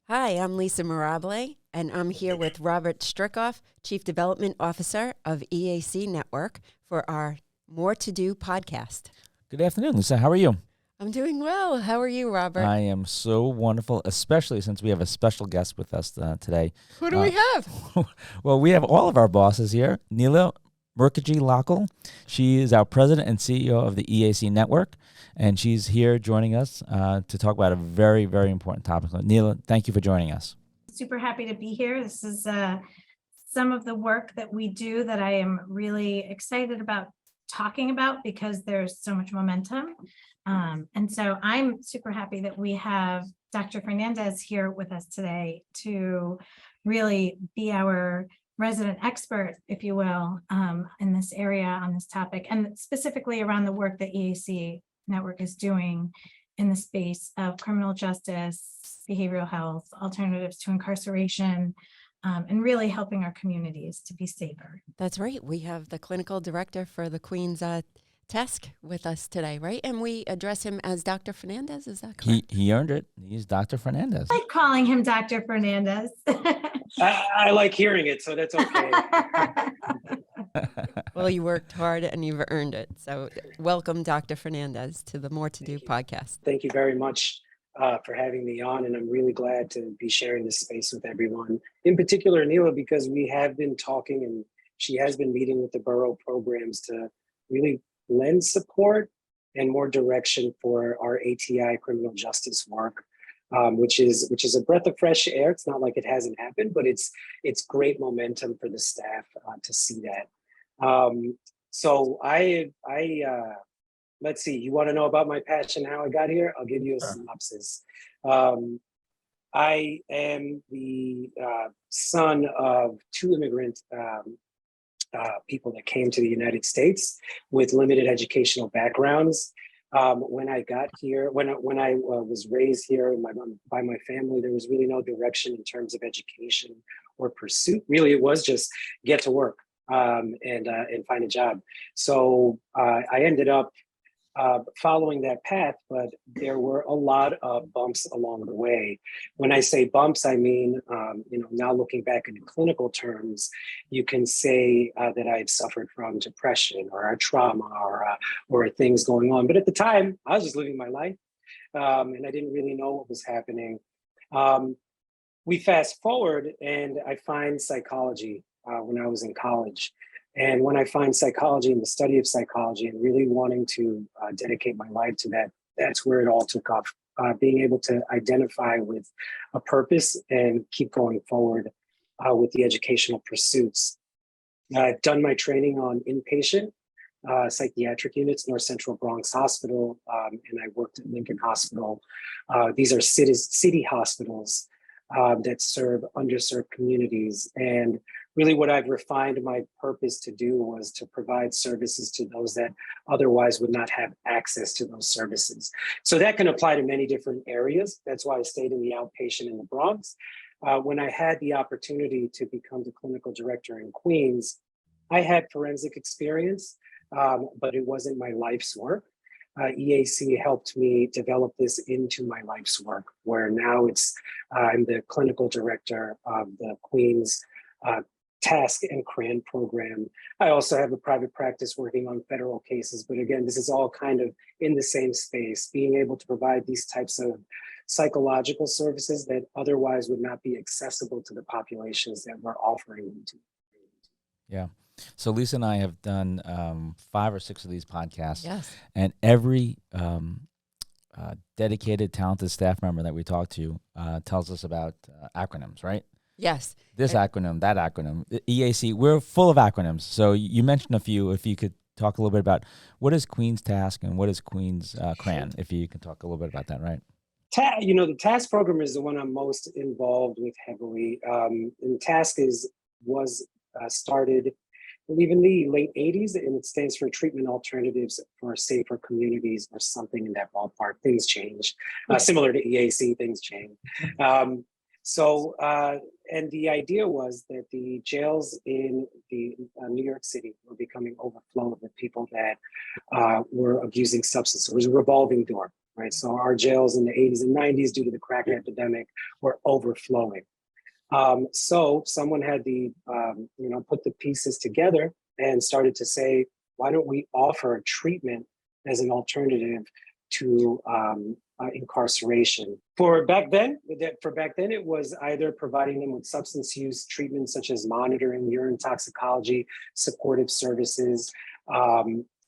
Hi, I'm Lisa Mirabile, and I'm here with Robert Stricoff, Chief Development Officer of EAC Network, for our More to Do podcast. Good afternoon, Lisa. How are you? I'm doing well. How are you, Robert? I am so wonderful, especially since we have a special guest with us today. Who do we have? Well, we have all of our bosses here. Neela Mukherjee Lockel. She is our president and CEO of the EAC Network, and she's here joining us to talk about a very, very important topic. Neela, thank you for joining us. Super happy to be here. This is some of the work that we do that I am really excited about talking about because there's so much momentum. And so I'm super happy that we have Dr. Fernandez here with us today to really be our resident expert, if you will, in this area on this topic, and specifically around the work that EAC Network is doing in the space of criminal justice, behavioral health, alternatives to incarceration, and really helping our communities to be safer. That's right. We have the clinical director for the Queen's TASC with us today, right? And we address him as Dr. Fernandez. Is that correct? He earned it. He's Dr. Fernandez. I like calling him Dr. Fernandez. I like hearing it, so that's okay. Well, you worked hard and you've earned it. So welcome, Dr. Fernandez, to the More to Do podcast. Thank you very much for having me on, and I'm really glad to be sharing this space with everyone. In particular, Neela, because we have been talking and she has been meeting with the borough programs to really lend support and more direction for our ATI criminal justice work, which is a breath of fresh air. It's not like it hasn't happened, but it's great momentum for the staff to see that. So let's see, you want to know about my passion, how I got here? I'll give you a synopsis. I am the son of two immigrant people that came to the United States with limited educational backgrounds. When I got here, when I was raised here by my family, there was really no direction in terms of education or pursuit. Really, it was just get to work and find a job. So I ended up following that path, but there were a lot of bumps along the way. When I say bumps, I mean, now looking back in clinical terms, you can say that I've suffered from depression or a trauma or things going on. But at the time, I was just living my life, and I didn't really know what was happening. We fast forward, and I find psychology when I was in college. And when I find psychology and the study of psychology and really wanting to dedicate my life to that, that's where it all took off. Being able to identify with a purpose and keep going forward with the educational pursuits. I've done my training on inpatient psychiatric units, North Central Bronx Hospital, and I worked at Lincoln Hospital. These are city hospitals that serve underserved communities. And really what I've refined my purpose to do was to provide services to those that otherwise would not have access to those services. So that can apply to many different areas. That's why I stayed in the outpatient in the Bronx. When I had the opportunity to become the clinical director in Queens, I had forensic experience, but it wasn't my life's work. EAC helped me develop this into my life's work, where now I'm the clinical director of the Queens TASC and CRAN program. I also have a private practice working on federal cases, but again, this is all kind of in the same space, being able to provide these types of psychological services that otherwise would not be accessible to the populations that we're offering them to. Yeah. So Lisa and I have done 5 or 6 of these podcasts. Yes. And every dedicated, talented staff member that we talk to tells us about acronyms, right? Yes. This acronym, that acronym, EAC, we're full of acronyms. So you mentioned a few. If you could talk a little bit about what is Queen's TASC and what is Queen's CRAN, if you can talk a little bit about that, right? The TASC program is the one I'm most involved with heavily. And TASC was started, I believe, in the late 80s, and it stands for Treatment Alternatives for Safer Communities or something in that ballpark. Things change. Similar to EAC, things change. And the idea was that the jails in the New York City were becoming overflowed with people that were abusing substances. It was a revolving door. right? So our jails in the 80s and 90s, due to the crack epidemic, were overflowing. So someone had to, put the pieces together and started to say, why don't we offer treatment as an alternative to incarceration? For back then, it was either providing them with substance use treatment, such as monitoring, urine toxicology, supportive services,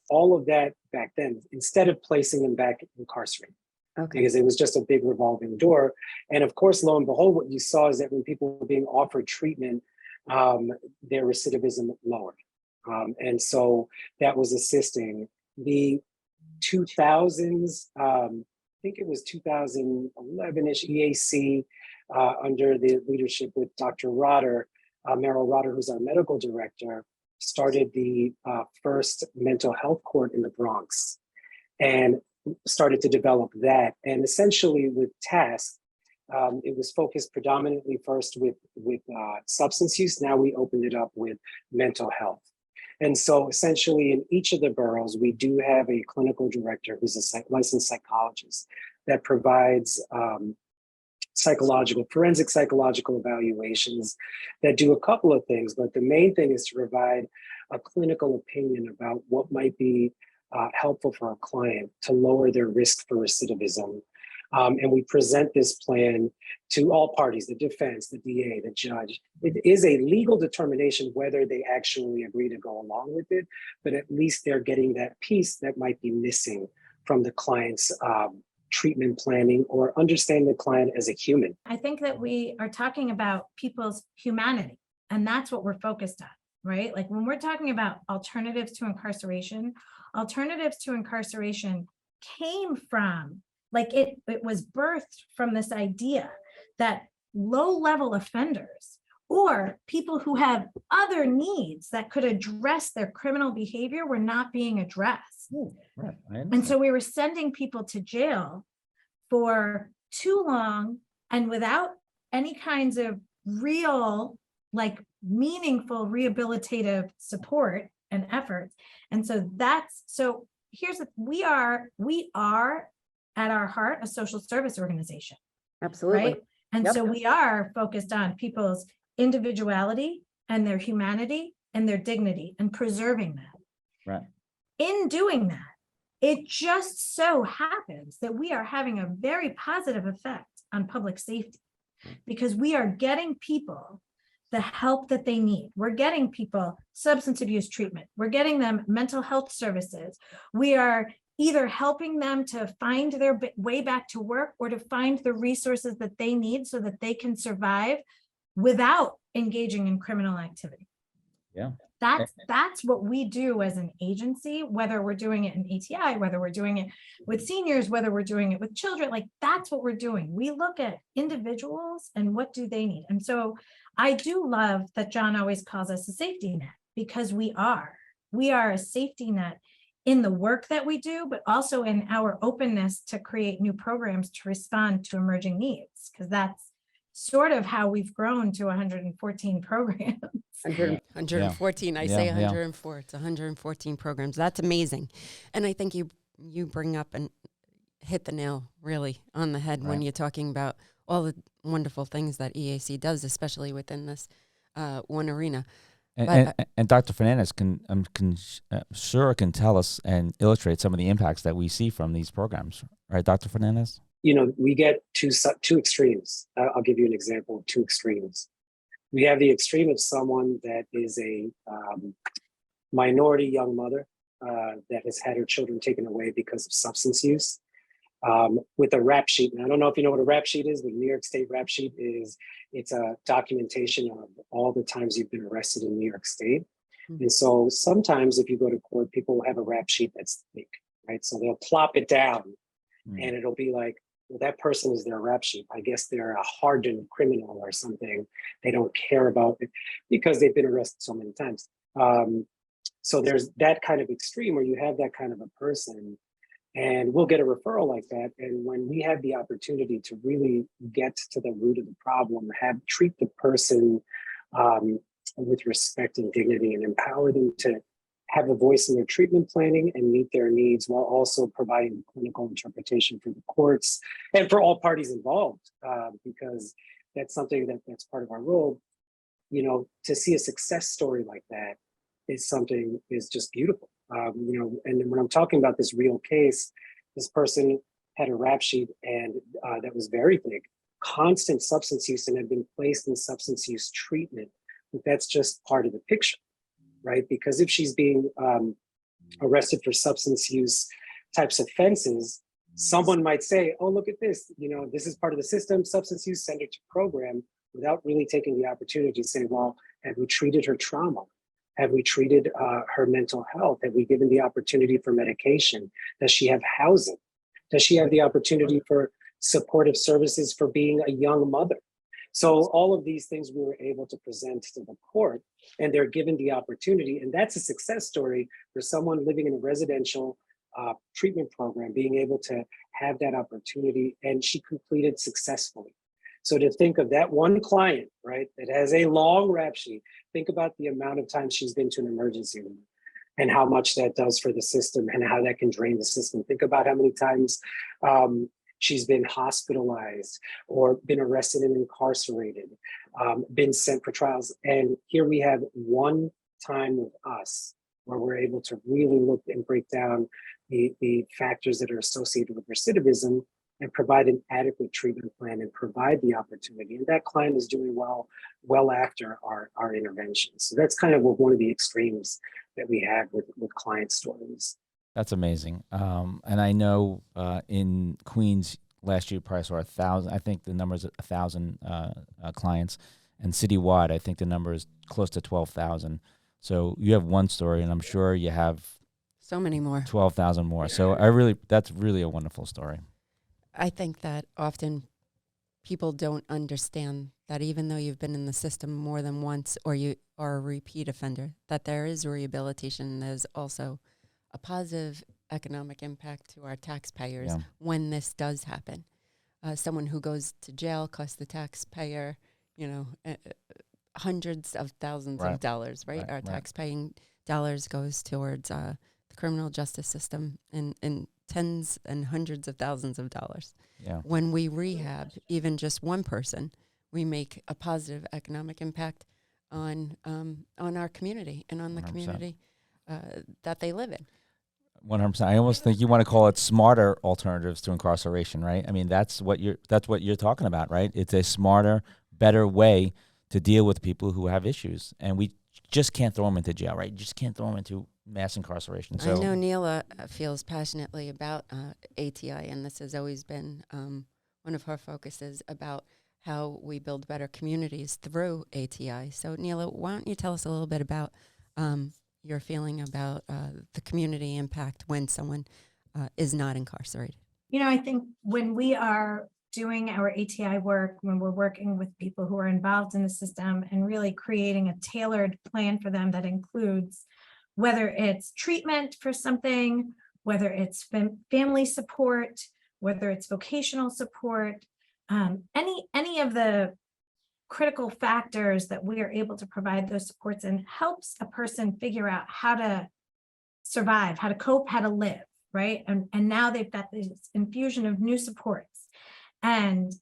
all of that back then, instead of placing them back incarcerated. Okay. Because it was just a big revolving door. And of course, lo and behold, what you saw is that when people were being offered treatment, their recidivism lowered. And so that was assisting. The 2000s, I think it was 2011-ish, EAC, under the leadership with Dr. Rotter, Merrill Rotter, who's our medical director, started the first mental health court in the Bronx and started to develop that. And essentially with TASC, it was focused predominantly first with substance use. Now we opened it up with mental health. And so essentially in each of the boroughs, we do have a clinical director who's a licensed psychologist that provides forensic psychological evaluations that do a couple of things. But the main thing is to provide a clinical opinion about what might be helpful for a client to lower their risk for recidivism. And we present this plan to all parties, the defense, the DA, the judge. It is a legal determination whether they actually agree to go along with it, but at least they're getting that piece that might be missing from the client's treatment planning, or understand the client as a human. I think that we are talking about people's humanity, and that's what we're focused on, right? Like when we're talking about alternatives to incarceration came from, like it was birthed from this idea that low-level offenders or people who have other needs that could address their criminal behavior were not being addressed. Ooh, right. And so we were sending people to jail for too long and without any kinds of real, like meaningful rehabilitative support and efforts. And so we are at our heart a social service organization. Absolutely. Right? And Yep. so we are focused on people's individuality and their humanity and their dignity and preserving that. Right. In doing that, it just so happens that we are having a very positive effect on public safety because we are getting people the help that they need. We're getting people substance abuse treatment. We're getting them mental health services. We are either helping them to find their way back to work or to find the resources that they need so that they can survive without engaging in criminal activity. Yeah. That's what we do as an agency, whether we're doing it in ATI, whether we're doing it with seniors, whether we're doing it with children, like that's what we're doing. We look at individuals and what do they need. And so I do love that John always calls us a safety net, because we are a safety net in the work that we do, but also in our openness to create new programs to respond to emerging needs, because that's sort of how we've grown to 114 programs. 114, I say 104. It's 114 programs. That's amazing. And I think you bring up and hit the nail really on the head when you're talking about all the wonderful things that EAC does, especially within this one arena. And Dr. Fernandez can tell us and illustrate some of the impacts that we see from these programs, right, Dr. Fernandez? We get two extremes. I'll give you an example of two extremes. We have the extreme of someone that is a minority young mother that has had her children taken away because of substance use, with a rap sheet. And I don't know if you know what a rap sheet is, but New York State rap sheet it's a documentation of all the times you've been arrested in New York State. Mm-hmm. And so sometimes if you go to court, people will have a rap sheet that's thick, right? So they'll plop it down and it'll be like, well, that person is their rap sheet. I guess they're a hardened criminal or something. They don't care about it because they've been arrested so many times. So there's that kind of extreme where you have that kind of a person, and we'll get a referral like that. And when we have the opportunity to really get to the root of the problem, treat the person with respect and dignity, and empower them to have a voice in their treatment planning and meet their needs while also providing clinical interpretation for the courts and for all parties involved, because that's something that's part of our role. You know, to see a success story like that is just beautiful. You know, and when I'm talking about this real case, this person had a rap sheet and that was very big, constant substance use, and had been placed in substance use treatment. But that's just part of the picture, right? Because if she's being arrested for substance use types of offenses, someone might say, oh, look at this, you know, this is part of the system, substance use, send her to program, without really taking the opportunity to say, well, have we treated her trauma? Have we treated her mental health? Have we given the opportunity for medication? Does she have housing? Does she have the opportunity for supportive services for being a young mother? So all of these things we were able to present to the court, and they're given the opportunity. And that's a success story for someone living in a residential treatment program, being able to have that opportunity, and she completed successfully. So to think of that one client, right, that has a long rap sheet, think about the amount of times she's been to an emergency room and how much that does for the system and how that can drain the system. Think about how many times she's been hospitalized or been arrested and incarcerated, been sent for trials. And here we have one time with us where we're able to really look and break down the factors that are associated with recidivism and provide an adequate treatment plan and provide the opportunity. And that client is doing well after our intervention. So that's kind of one of the extremes that we have with client stories. That's amazing. And I know in Queens last year, probably saw 1,000. I think the number is 1,000 clients, and citywide, I think the number is close to 12,000. So you have one story, and I'm sure you have so many more, 12,000 more. So that's really a wonderful story. I think that often people don't understand that even though you've been in the system more than once or you are a repeat offender, that there is rehabilitation. There's also a positive economic impact to our taxpayers when this does happen. Someone who goes to jail costs the taxpayer, hundreds of thousands of dollars, right? Our tax-paying dollars goes towards the criminal justice system in tens and hundreds of thousands of dollars. Yeah. When we rehab even just one person, we make a positive economic impact on our community and on the 100%. Community that they live in. 100%. I almost think you want to call it smarter alternatives to incarceration, right? I mean, that's what you're talking about, right? It's a smarter, better way to deal with people who have issues, and we just can't throw them into jail, right? You just can't throw them into mass incarceration. So I know Neela feels passionately about ATI, and this has always been one of her focuses about how we build better communities through ATI. So Neela, why don't you tell us a little bit about your feeling about the community impact when someone is not incarcerated? I think when we are doing our ATI work, when we're working with people who are involved in the system and really creating a tailored plan for them that includes whether it's treatment for something, whether it's family support, whether it's vocational support, any of the critical factors that we are able to provide those supports and helps a person figure out how to survive, how to cope, how to live, right? And now they've got this infusion of new supports. And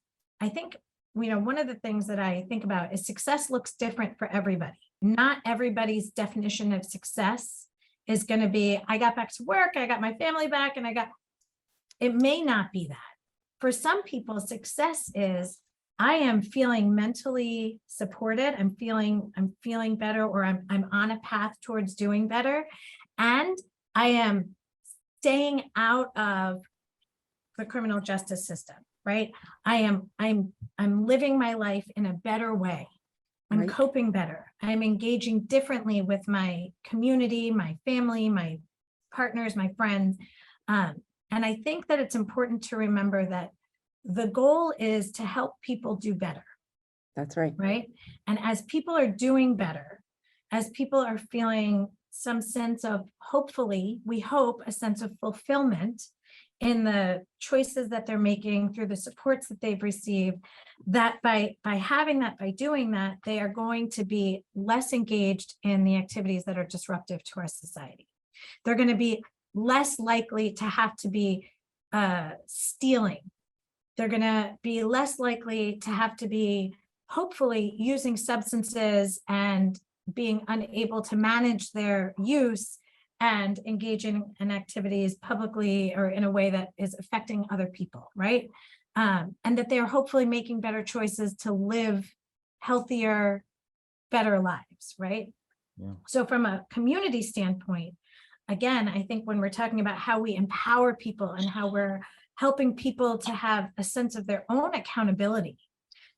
I think, one of the things that I think about is success looks different for everybody. Not everybody's definition of success is going to be, I got back to work, I got my family back, and it may not be that. For some people, success is, I am feeling mentally supported, I'm feeling better, or I'm on a path towards doing better, and I am staying out of the criminal justice system, right? I'm living my life in a better way. I'm coping better. I'm engaging differently with my community, my family, my partners, my friends. And I think that it's important to remember that the goal is to help people do better. That's right. Right. And as people are doing better, as people are feeling some sense of, hopefully, we hope, a sense of fulfillment in the choices that they're making through the supports that they've received, that by doing that, they are going to be less engaged in the activities that are disruptive to our society. They're going to be less likely to have to be stealing. They're going to be less likely to have to be, hopefully, using substances and being unable to manage their use and engaging in activities publicly or in a way that is affecting other people, right? And that they're hopefully making better choices to live healthier, better lives, right? Yeah. So from a community standpoint, again, I think when we're talking about how we empower people and how we're helping people to have a sense of their own accountability,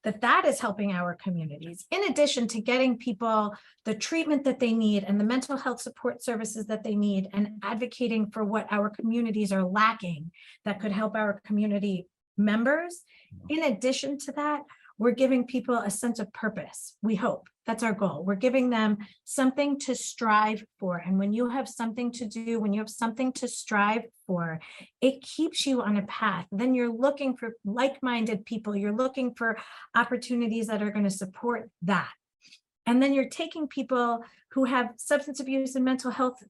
that is helping our communities, in addition to getting people the treatment that they need and the mental health support services that they need, and advocating for what our communities are lacking that could help our community members. In addition to that, we're giving people a sense of purpose. We hope that's our goal. We're giving them something to strive for. And when you have something to do, when you have something to strive for, it keeps you on a path. Then you're looking for like-minded people. You're looking for opportunities that are going to support that. And then you're taking people who have substance abuse and mental health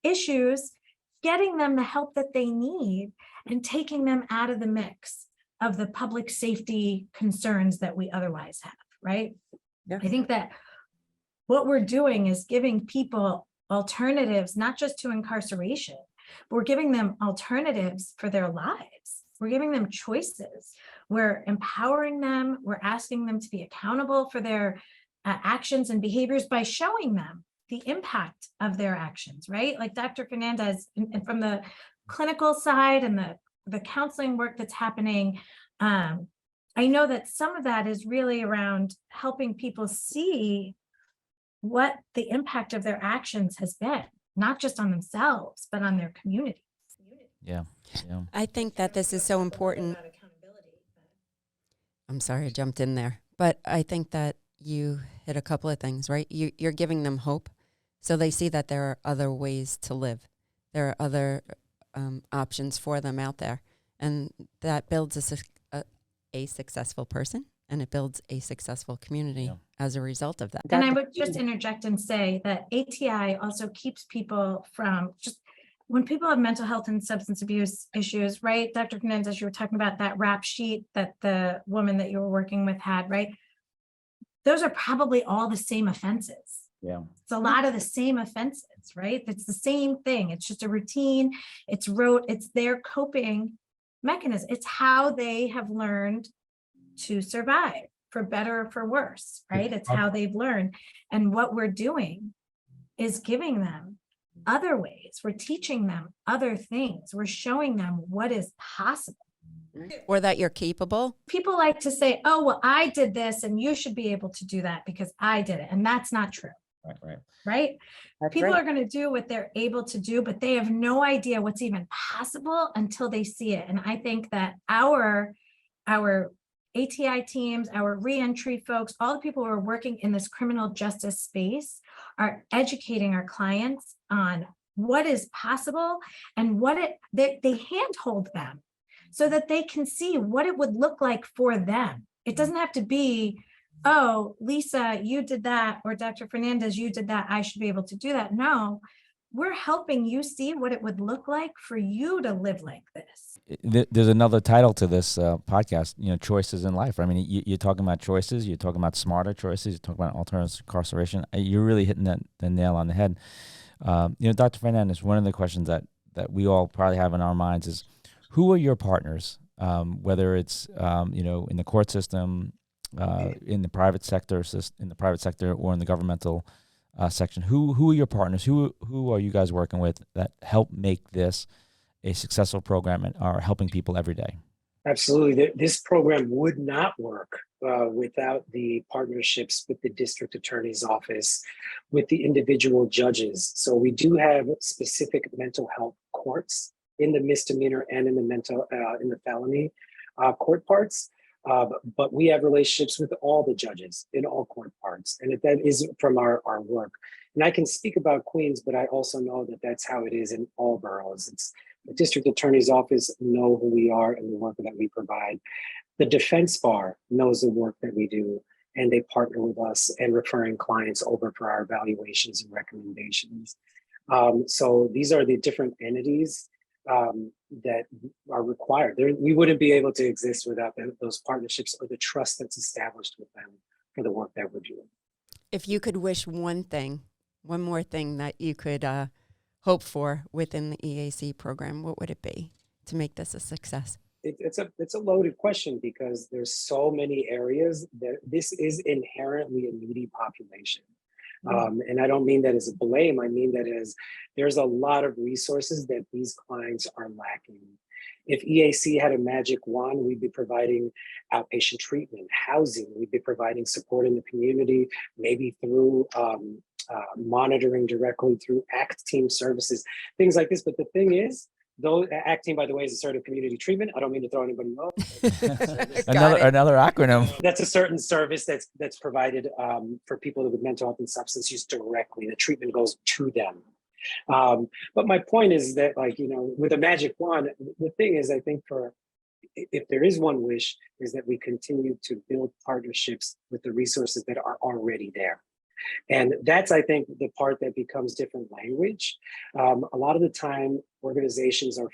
issues, getting them the help that they need, and taking them out of the mix of the public safety concerns that we otherwise have, right? Yeah. I think that what we're doing is giving people alternatives, not just to incarceration, but we're giving them alternatives for their lives. We're giving them choices. We're empowering them. We're asking them to be accountable for their actions and behaviors by showing them the impact of their actions, right? Like Dr. Fernandez, and from the clinical side and the counseling work that's happening, I know that some of that is really around helping people see what the impact of their actions has been, not just on themselves, but on their community. Yeah. I think that this is so important. I'm sorry I jumped in there, but I think that you hit a couple of things, right? You're giving them hope, so they see that there are other ways to live. There are other options for them out there, and that builds a successful person, and it builds a successful community as a result of that. And I would just interject and say that ATI also keeps people from just, when people have mental health and substance abuse issues, right? Dr. Fernandez, you were talking about that rap sheet that the woman that you were working with had, right? Those are probably all the same offenses. Yeah. It's a lot of the same offenses, right? It's the same thing. It's just a routine. It's rote. It's their coping mechanism. It's how they have learned to survive, for better or for worse, right? It's how they've learned. And what we're doing is giving them other ways. We're teaching them other things. We're showing them what is possible. Or that you're capable. People like to say, oh, well, I did this and you should be able to do that because I did it. And that's not true. Right? People are going to do what they're able to do, but they have no idea what's even possible until they see it. And I think that our ATI teams, our reentry folks, all the people who are working in this criminal justice space are educating our clients on what is possible and they handhold them so that they can see what it would look like for them. It doesn't have to be, oh, Lisa, you did that, or Dr. Fernandez, you did that, I should be able to do that. No, we're helping you see what it would look like for you to live like this. There's another title to this podcast, choices in life. I mean, you're talking about choices, you're talking about smarter choices, you're talking about alternative incarceration. You're really hitting the nail on the head. Dr. Fernandez, one of the questions that we all probably have in our minds is, who are your partners? Whether it's in the court system, in the private sector, or in the governmental section. Who are your partners? Who are you guys working with that help make this a successful program and are helping people every day? Absolutely. This program would not work without the partnerships with the district attorney's office, with the individual judges. So we do have specific mental health courts in the misdemeanor and in the felony court parts. But we have relationships with all the judges in all court parts. And that is from our work. And I can speak about Queens, but I also know that that's how it is in all boroughs. It's The district attorney's office know who we are and the work that we provide. The defense bar knows the work that we do, and they partner with us and referring clients over for our evaluations and recommendations. So these are the different entities that are required. We wouldn't be able to exist without those partnerships or the trust that's established with them for the work that we're doing. If you could wish one more thing that you could hope for within the EAC program, what would it be to make this a success? It's a loaded question because there's so many areas that this is inherently a needy population. And I don't mean that as a blame. I mean that as there's a lot of resources that these clients are lacking. If EAC had a magic wand, we'd be providing outpatient treatment, housing, we'd be providing support in the community, maybe through monitoring directly through ACT team services, things like this. But the thing is, though ACT team, by the way, is a sort of community treatment. I don't mean to throw anybody off. another acronym. That's a certain service that's provided for people with mental health and substance use directly. The treatment goes to them. But my point is that, like, with a magic wand, the thing is, I think if there is one wish, is that we continue to build partnerships with the resources that are already there. And that's, I think, the part that becomes different language. A lot of the time, organizations are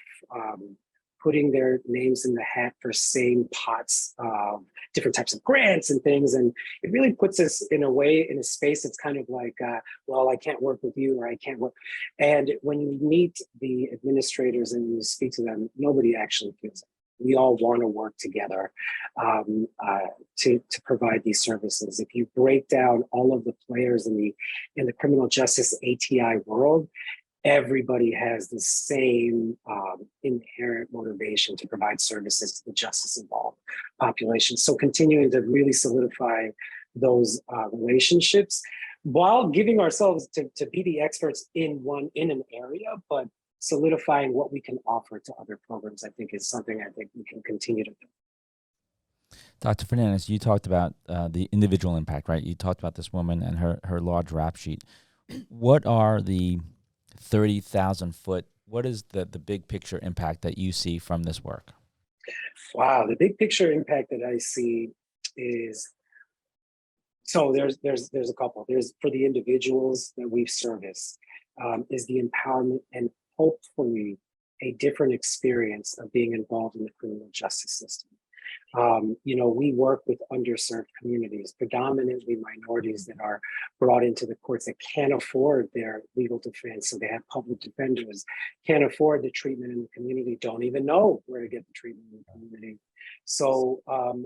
putting their names in the hat for same pots of different types of grants and things. And it really puts us in a space that's kind of like, well, I can't work with you, or I can't work. And when you meet the administrators and you speak to them, nobody actually feels it. We all want to work together to provide these services. If you break down all of the players in the criminal justice ATI world, everybody has the same inherent motivation to provide services to the justice-involved population. So continuing to really solidify those relationships while giving ourselves to be the experts in an area, but solidifying what we can offer to other programs, I think, is something I think we can continue to do. Dr. Fernandez, you talked about the individual impact, right? You talked about this woman and her large rap sheet. What are the 30,000-foot, what is the big picture impact that you see from this work? Wow, the big picture impact that I see is, so there's a couple. There's, for the individuals that we've serviced, is the empowerment and hopefully a different experience of being involved in the criminal justice system. We work with underserved communities, predominantly minorities that are brought into the courts that can't afford their legal defense. So they have public defenders, can't afford the treatment in the community, don't even know where to get the treatment in the community. So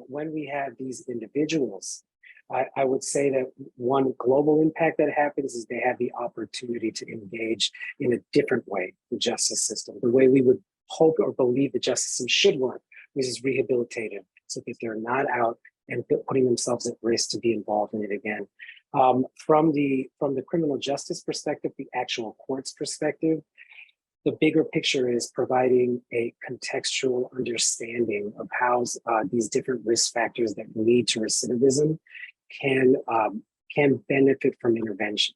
when we have these individuals, I would say that one global impact that happens is they have the opportunity to engage in a different way, the justice system, the way we would hope or believe the justice system should work, which is rehabilitative, so that they're not out and putting themselves at risk to be involved in it again. From the criminal justice perspective, the actual court's perspective, the bigger picture is providing a contextual understanding of how these different risk factors that lead to recidivism can benefit from intervention.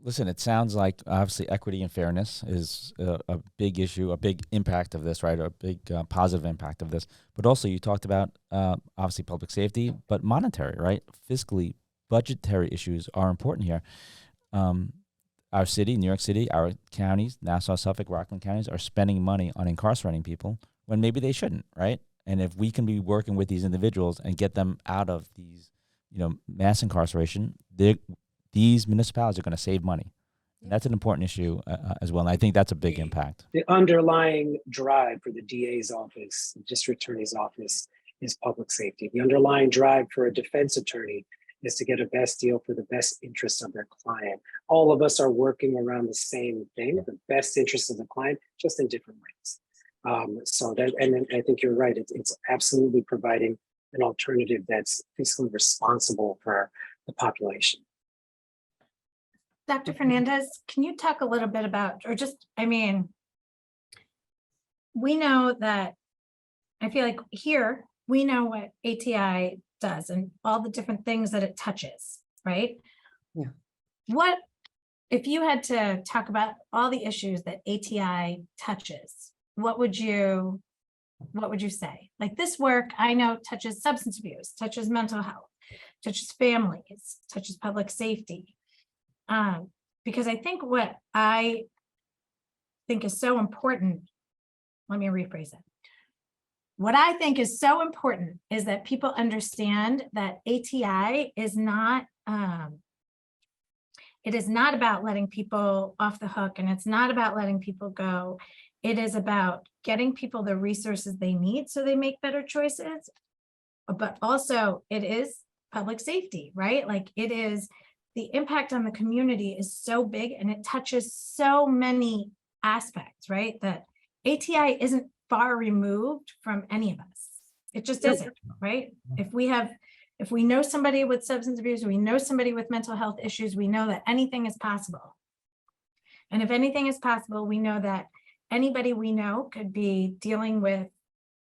Listen, it sounds like obviously equity and fairness is a big issue, a big impact of this, right? A big positive impact of this. But also you talked about obviously public safety, but monetary, right? Fiscally, budgetary issues are important here. Our city, New York City, our counties, Nassau, Suffolk, Rockland counties are spending money on incarcerating people when maybe they shouldn't, right? And if we can be working with these individuals and get them out of these, mass incarceration, these municipalities are going to save money. And that's an important issue as well. And I think that's a big impact. The underlying drive for the DA's office, the district attorney's office, is public safety. The underlying drive for a defense attorney is to get a best deal for the best interest of their client. All of us are working around the same thing, the best interest of the client, just in different ways. And I think you're right. It's absolutely providing an alternative that's fiscally responsible for the population. Dr. Fernandez, can you talk a little bit about, we know that, I feel like here, we know what ATI does and all the different things that it touches, right? Yeah. What, if you had to talk about all the issues that ATI touches, what would you say? Like, this work I know touches substance abuse, touches mental health, touches families, touches public safety. Because I think what I think is so important, let me rephrase it. What I think is so important is that people understand that ATI is not, it is not about letting people off the hook, and it's not about letting people go. It is about getting people the resources they need so they make better choices. But also it is public safety, right? Like, it is, the impact on the community is so big and it touches so many aspects, right? That ATI isn't far removed from any of us. It just isn't, right? If we know somebody with substance abuse, we know somebody with mental health issues, we know that anything is possible. And if anything is possible, we know that anybody we know could be dealing with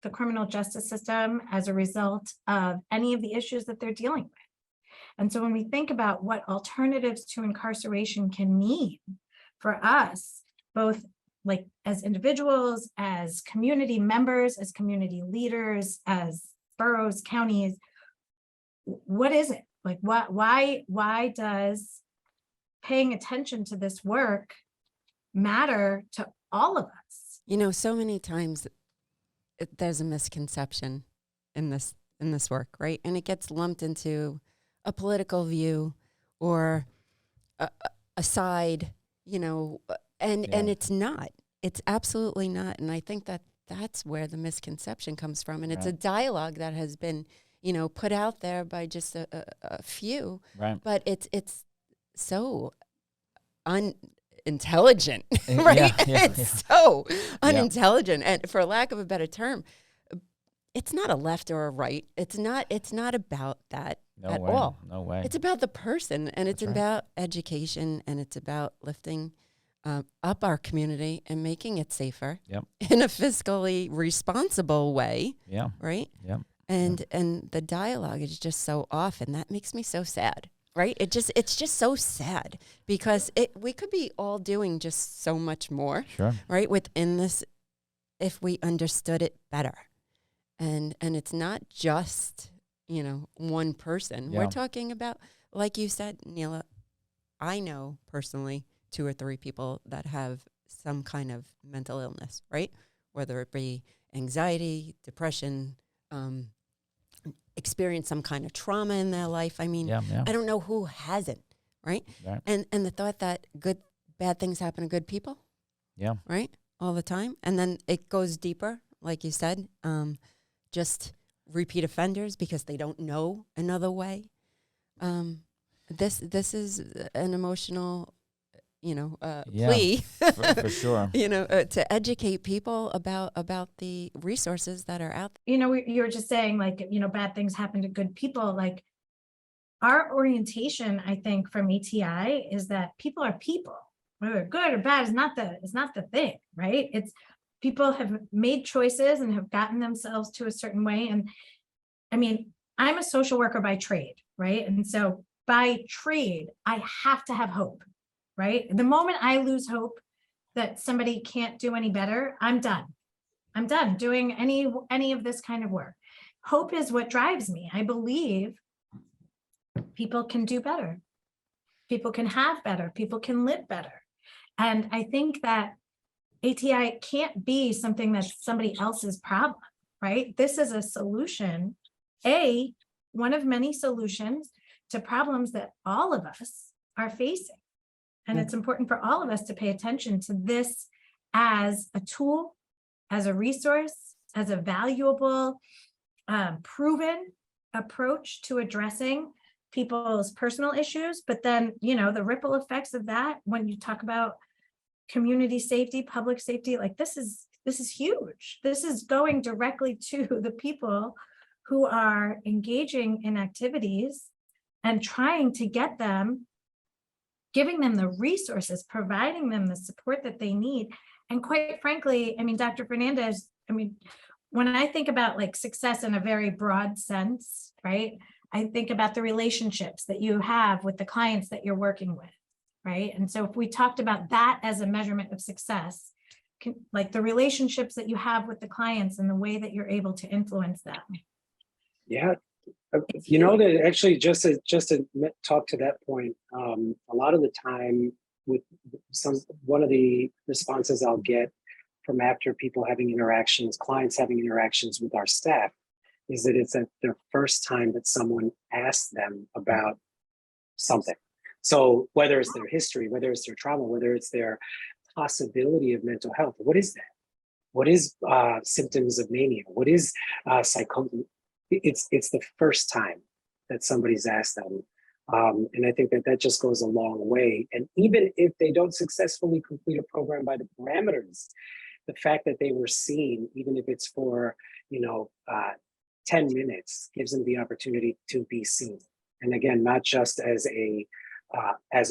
the criminal justice system as a result of any of the issues that they're dealing with. And so when we think about what alternatives to incarceration can mean for us, both like as individuals, as community members, as community leaders, as boroughs, counties, what is it? Like, why does paying attention to this work matter to all of us? You know, so many times there's a misconception in this work, right? And it gets lumped into a political view or a side, you know, and it's not. It's absolutely not. And I think that that's where the misconception comes from. And it's a dialogue that has been, you know, put out there by just a few. Right. But it's so unintelligent, right? It's so unintelligent. And for lack of a better term, it's not a left or a right. It's not about that at all. No way. It's about the person, and it's about education, and it's about lifting up our community and making it safer in a fiscally responsible way. Yeah. Right. Yeah. And the dialogue is just so off, and that makes me so sad. Right. It's just so sad because we could be all doing just so much more. Sure. Right. Within this, if we understood it better. And it's not just, you know, one person. Yeah. We're talking about, like you said, Neela, I know personally 2 or 3 people that have some kind of mental illness, right? Whether it be anxiety, depression, experience some kind of trauma in their life. I mean, I don't know who hasn't, right? And the thought that bad things happen to good people, right, all the time. And then it goes deeper, like you said, just repeat offenders because they don't know another way. This is an emotional, you know, plea for sure. You know, to educate people about the resources that are out there. You know, you were just saying, like, you know, bad things happen to good people. Like, our orientation, I think, from ATI is that people are people. Whether good or bad is not the thing, right? It's people have made choices and have gotten themselves to a certain way. And I mean, I'm a social worker by trade, right? And so by trade, I have to have hope, right? The moment I lose hope that somebody can't do any better, I'm done. I'm done doing any of this kind of work. Hope is what drives me. I believe people can do better. People can have better. People can live better. And I think that ATI can't be something that's somebody else's problem, right? This is a solution, one of many solutions to problems that all of us are facing. And it's important for all of us to pay attention to this as a tool, as a resource, as a valuable, proven approach to addressing people's personal issues. But then, you know, the ripple effects of that, when you talk about community safety, public safety, like this is huge. This is going directly to the people who are engaging in activities and trying to get them, giving them the resources, providing them the support that they need. And quite frankly, I mean, Dr. Fernandez, I mean, when I think about like success in a very broad sense, right? I think about the relationships that you have with the clients that you're working with. Right. And so if we talked about that as a measurement of success, like the relationships that you have with the clients and the way that you're able to influence them. Yeah. You know, that actually just to talk to that point, a lot of the time with one of the responses I'll get from after people having interactions, clients having interactions with our staff, is that it's their first time that someone asks them about something. So whether it's their history, whether it's their trauma, whether it's their possibility of mental health, what is that? What is symptoms of mania? What is psychosis? It's the first time that somebody's asked them. And I think that just goes a long way. And even if they don't successfully complete a program by the parameters, the fact that they were seen, even if it's for, 10 minutes, gives them the opportunity to be seen. And again, not just as a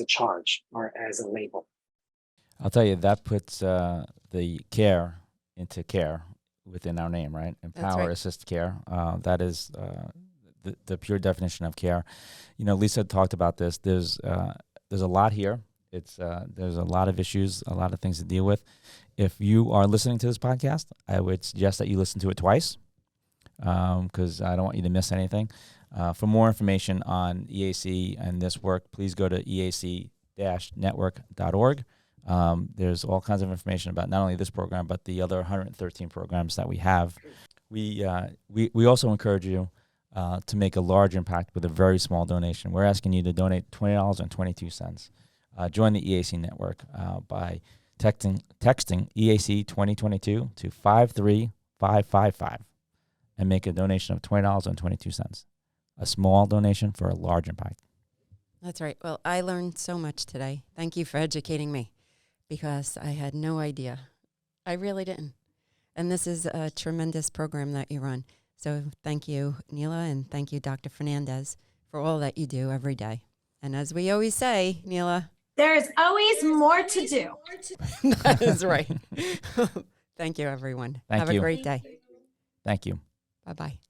charge or as a label. I'll tell you, that puts the care into care within our name, right? Empower, right. assist, care. That is the pure definition of care. Lisa talked about this. There's a lot here. There's a lot of issues, a lot of things to deal with. If you are listening to this podcast, I would suggest that you listen to it twice, because I don't want you to miss anything. For more information on EAC and this work, please go to eac-network.org. There's all kinds of information about not only this program, but the other 113 programs that we have. We also encourage you to make a large impact with a very small donation. We're asking you to donate $20.22. Join the EAC network by texting EAC 2022 to 53555 and make a donation of $20.22. A small donation for a large impact. That's right. Well, I learned so much today. Thank you for educating me, because I had no idea. I really didn't. And this is a tremendous program that you run. So thank you, Neela, and thank you, Dr. Fernandez, for all that you do every day. And as we always say, Neela, there's always more to do. That is right. Thank you, everyone. Thank Have you. a great day. Thank you. Bye-bye.